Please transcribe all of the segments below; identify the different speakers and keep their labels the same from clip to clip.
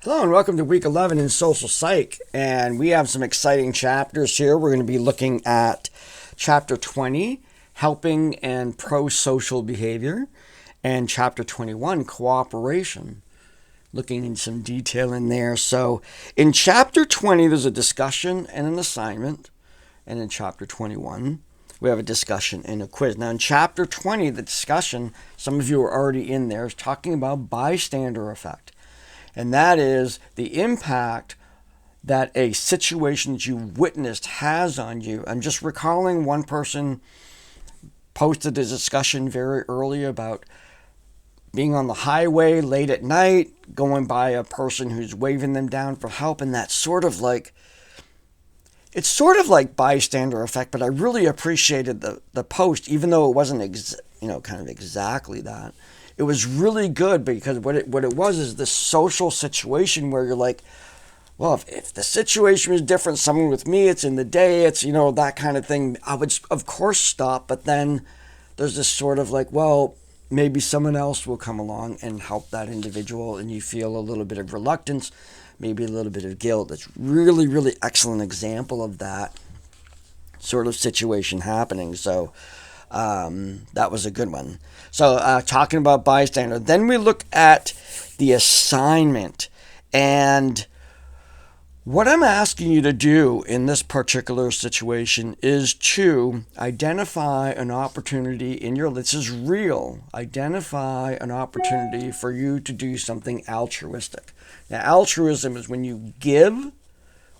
Speaker 1: Hello and welcome to week 11 in social psych, and we have some exciting chapters here. We're going to be looking at chapter 20, helping and pro-social behavior, and chapter 21, cooperation, looking in some detail in there. So in chapter 20 there's a discussion and an assignment, and in chapter 21 we have a discussion and a quiz. Now in chapter 20, the discussion, some of you are already in there, is talking about bystander effect. And that is the impact that a situation that you witnessed has on you. I'm just recalling one person posted a discussion very early about being on the highway late at night, going by a person who's waving them down for help, and that's it's sort of like bystander effect, but I really appreciated the post, even though it wasn't kind of exactly that. It was really good because what it was is this social situation where you're like, well, if the situation was different, someone with me, it's in the day, it's, that kind of thing, I would, of course, stop. But then there's this sort of like, well, maybe someone else will come along and help that individual, and you feel a little bit of reluctance, maybe a little bit of guilt. It's really, really excellent example of that sort of situation happening. So that was a good one. So talking about bystander, then we look at the assignment, and what I'm asking you to do in this particular situation is to identify an opportunity in your, this is real, identify an opportunity for you to do something altruistic. Now, altruism is when you give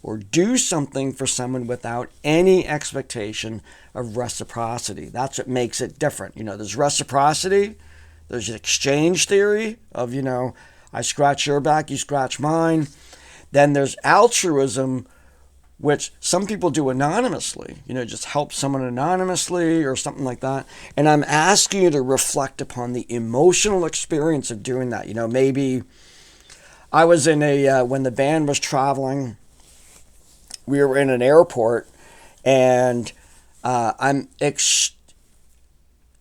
Speaker 1: or do something for someone without any expectation of reciprocity. That's what makes it different. There's reciprocity, there's an exchange theory of, I scratch your back, you scratch mine. Then there's altruism, which some people do anonymously, just help someone anonymously or something like that. And I'm asking you to reflect upon the emotional experience of doing that. Maybe I was in when the band was traveling, we were in an airport, and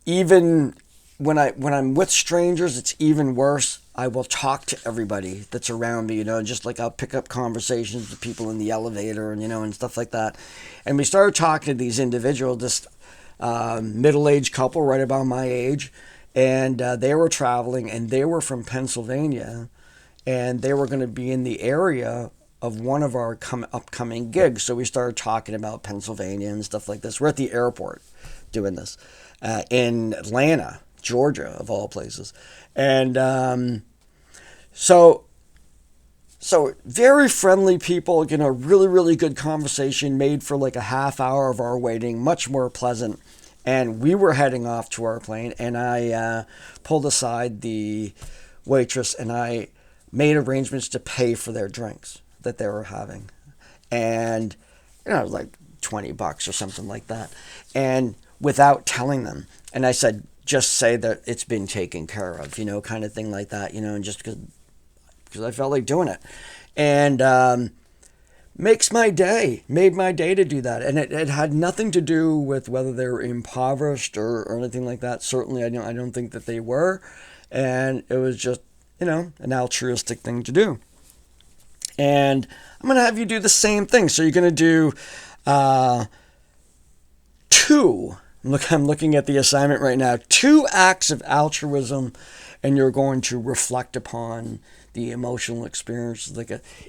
Speaker 1: even when I'm with strangers, it's even worse. I will talk to everybody that's around me, just like I'll pick up conversations with people in the elevator and stuff like that. And we started talking to these individuals, this middle-aged couple right about my age, and they were traveling, and they were from Pennsylvania, and they were going to be in the area of one of our upcoming gigs. So we started talking about Pennsylvania and stuff like this. We're at the airport doing this in Atlanta, Georgia, of all places. And so very friendly people, really, really good conversation, made for like a half hour of our waiting, much more pleasant. And we were heading off to our plane, and I pulled aside the waitress, and I made arrangements to pay for their drinks that they were having. And it was like $20 or something like that, and without telling them. And I said, just say that it's been taken care of, kind of thing like that, and just because I felt like doing it. And made my day to do that. And it had nothing to do with whether they were impoverished or anything like that. Certainly I don't think that they were. And it was just, an altruistic thing to do. And I'm going to have you do the same thing. So you're going to do two. I'm looking at the assignment right now. 2 acts of altruism, and you're going to reflect upon the emotional experience.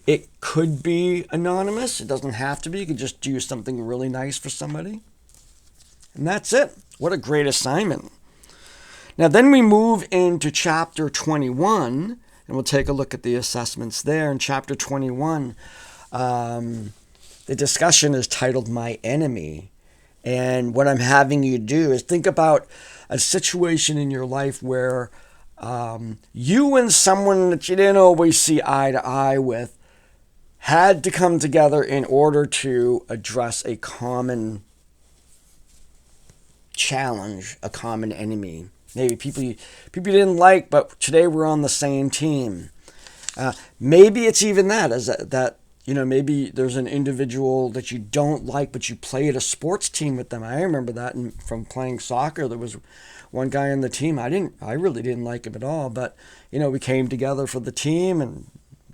Speaker 1: It could be anonymous. It doesn't have to be. You could just do something really nice for somebody. And that's it. What a great assignment. Now then we move into chapter 21, and we'll take a look at the assessments there. In chapter 21, the discussion is titled My Enemy. And what I'm having you do is think about a situation in your life where you and someone that you didn't always see eye to eye with had to come together in order to address a common challenge, a common enemy. Maybe people you didn't like, but today we're on the same team. Maybe it's even that maybe there's an individual that you don't like, but you play at a sports team with them. I remember that from playing soccer. There was one guy on the team. I really didn't like him at all, but we came together for the team, and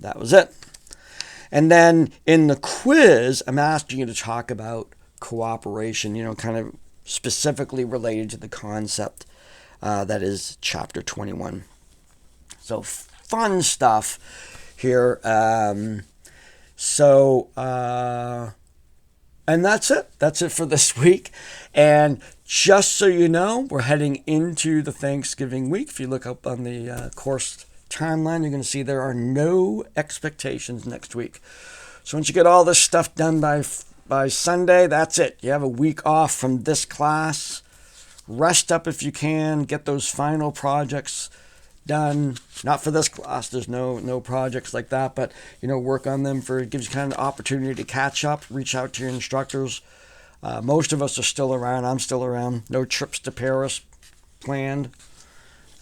Speaker 1: that was it. And then in the quiz, I'm asking you to talk about cooperation, kind of specifically related to the concept that is chapter 21. So fun stuff here. And that's it. That's it for this week. And just so you know, we're heading into the Thanksgiving week. If you look up on the course timeline, you're going to see there are no expectations next week. So once you get all this stuff done by Sunday, that's it. You have a week off from this class. Rest up if you can. Get those final projects done. Not for this class. There's no projects like that, but work on them. It gives you kind of opportunity to catch up. Reach out to your instructors. Most of us are still around. I'm still around. No trips to Paris planned.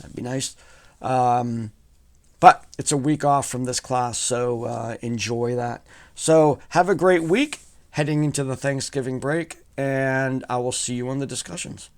Speaker 1: That'd be nice. But it's a week off from this class, so enjoy that. So have a great week heading into the Thanksgiving break, and I will see you on the discussions.